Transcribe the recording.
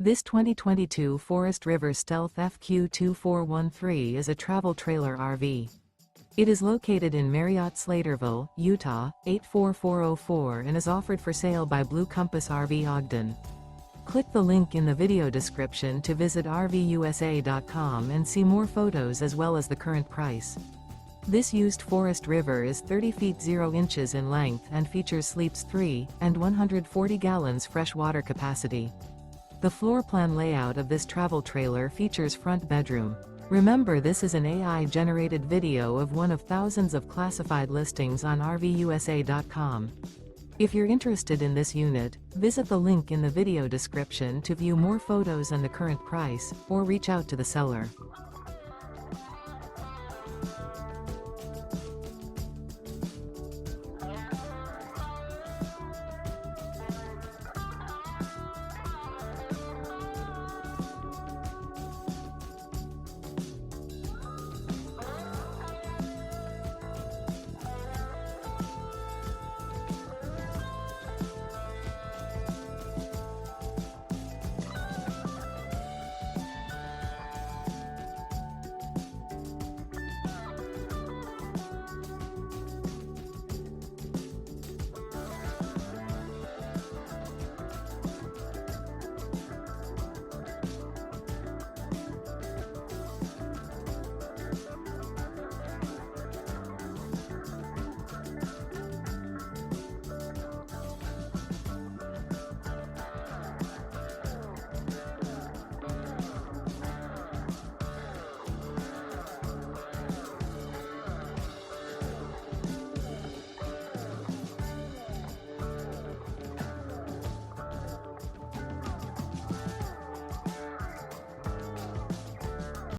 This 2022 Forest River Stealth FQ2413 is a travel trailer RV. It is located in Marriott-Slaterville, Utah, 84404 and is offered for sale by Blue Compass RV Ogden. Click the link in the video description to visit RVUSA.com and see more photos as well as the current price. This used Forest River is 30 feet 0 inches in length and features sleeps 3 and 140 gallons fresh water capacity. The floor plan layout of this travel trailer features front bedroom. Remember, this is an AI-generated video of one of thousands of classified listings on RVUSA.com. If you're interested in this unit, visit the link in the video description to view more photos and the current price, or reach out to the seller.